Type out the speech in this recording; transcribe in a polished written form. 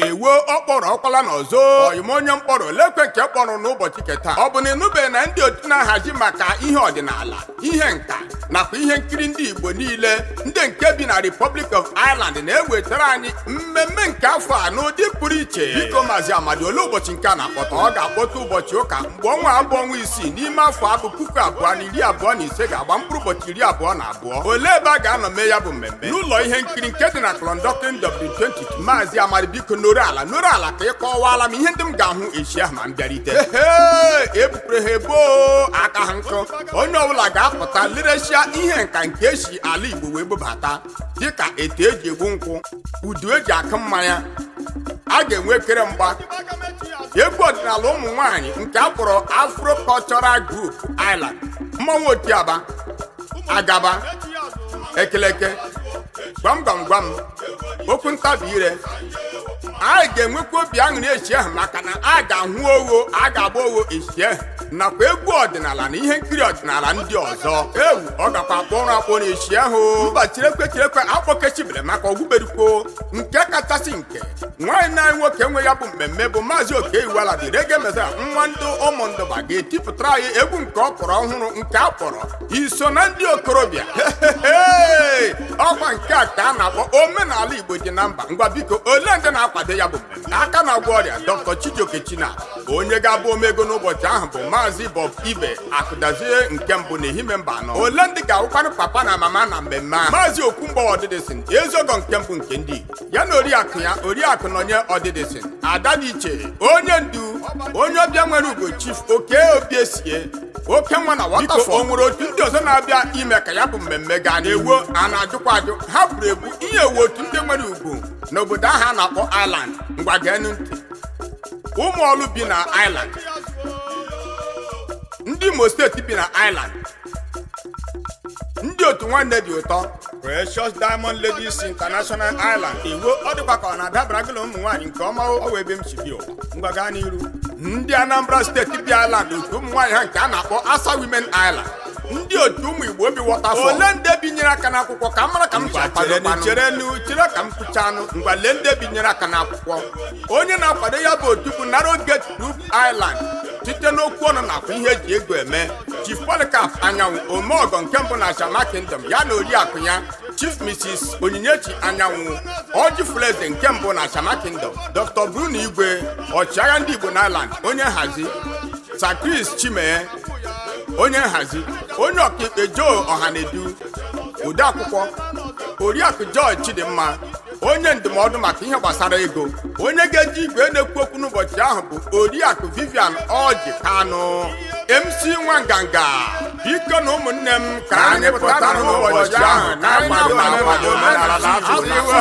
ewo ọkpọrọ ọkwala n'ọzọ oyim mkpọrọ lekwe nke kpọrọ n'ụbọchị keta ọ bụ na ịnụbe na ndị otu na-ahazi maka ihe ọdịnala ihe nka nakwa ihe nkiri ndị Igbo niile ndị nke bi na Republic of Ireland na-ewetara anyị mmemme nke afọ a n'ụdị pụrụ iche. Biko Maazị Amadi, ole ụbọchị nke a na-akpọta? Ọ ga-akpọta ụbọchị ụka mgbe ọnwa abụọ ọnwa isii n'ime afọ abụ 2025 ga-agba mkpụrụ ụbọchị 22. Olee ebe a ga-anọ mee ya bụ mmemme? N'ụlọ ihe nkiri nke dị na Clondalkin W22. Maazị Amadi, biko nọrọ ala ka ị kọwaala m ihe ndị m ga-ahụ echi ahụ ma m bịarite. Ebupụrụ ha eboo aka ha nkụ. Onye ọbụla ga-apụta leresia ihe nka nke esi ala Igbo wee bubata dịka ete eji egbu nkwụ, udu eji akụ mmanya, a ga-enwe ekere mgba, egwu ọdịnala ụmụ nwaanyị nke a kpọrọ Afro Cultural Group Island, mmanwụ otiaba, agaba, ekeleke, gwam okwu ntabi ire. Anyị ga-enwekwa obi aṅụrị echi ahụ maka na a ga-ahụ ogho, a ga-agba ogho echi ahụ nakwa egwu ọdịnala na ihe nkiri ọdịnala ndị ọzọ. Ewu ọ gakwa akpọ n'echi ahụ. Mba chirekwe akpọkechibere maka ọgwụberukwo nke kachasị nke nwaanyị na nwoke nwe ya bụ mmemme bụ Maazị Okeiwala dị Reggae Messiah nwa ndị ụmụndụba ga-etipụtara anyị egwu nke ọkpọrọ ọhụrụ nke a kpọrọ iso na ndị okorobịa. Ọkwa nke a ka a na-akpọ omenala Igbo dị na mba. Ngwa biko, ole ndị na-akwado ya bụ mmemme? Aka na-agwọ ọrịa Dr. Chijioke China onye ga-abụ omego n'ụbọchị ahụ bụ Maazị Bob Ibe Akụdazie nke mbụ na ehime mba anọ. Ole ndị ga-awụkwanụ papa na mama na mmemme a? Maazị Okwumgbo Ọdịdịsịn Ezeogo nke mbụ nke ndị Igbo ya na oriakụ ya Oriakụ Nọnye Ọdịdịsịn Ada dị iche onye ndu onye ọbịa nwere ugo Chief Oke Obiesie oke nwa na Watafọ. O nwere otu ndị ọzọ na-abịa ime ka ya bụ mmemme gaa n'iwu? A na-ajụkwa ajụ ha buru ebu ihe ewu otu ndị nwere ugwu n'obodo ahụ a na-akpọ Ireland. Ngwa geenụ ntị. Ụmụ ọlụ bi na Ireland, ndị Imo steeti bi na Ireland, ndị otu nwanne dị ụtọ Precious Diamond Ladies International Ireland. Igbo ọ dịkwa ka ọ na-adabara gị na ụmụ nwaanyị nke ọma ọ wee ebe m si bi ụwa. Ngwa gaa n'iru. Ndị Anambra steeti bi Ireland, otu ụmụ nwaanyị ha nke a na-akpọ Asa Women Ireland, ndị otu ụmụ Igbo obi Watafọ. Ole ndị binyere aka n'akwụkwọ ka mara ka m chere ka m kwucha anụ. Ngwa lee ndị binyere aka n'akwụkwọ. Onye na-akwado ya bụ otu bụ Narrow Gate Group Ireland site n'okwu ọnụ nakwa ihe eji ego eme. Chief Polycarp Anyanwụ Omeọgọ nke mbụ na Shama Kingdom ya na oriakụ ya Chief Mrs. Onyinyechi Anyanwụ Ojifuleze nke mbụ na Shama Kingdom. Dr. Bruno Igwe ọchịagha ndị Igbo na Ireland onye nhazi. Sir Chris Chimee onye nhazi. Onye ọkaikpe Joe Ọhanedu odeakwụkwọ. Oriakụ George Chidimma onye ndụmọdụ maka ihe gbasara ego. Onye ga-eji igwe na-ekwu okwu n'ụbọchị ahụ bụ Oriakụ Vivian Ọjị Kanụ MC Nwanganga. Biko na ụmụnne m ka anyị pụtara n'ụbọchị ahụ na anyị na-akwado omenala Afrịka.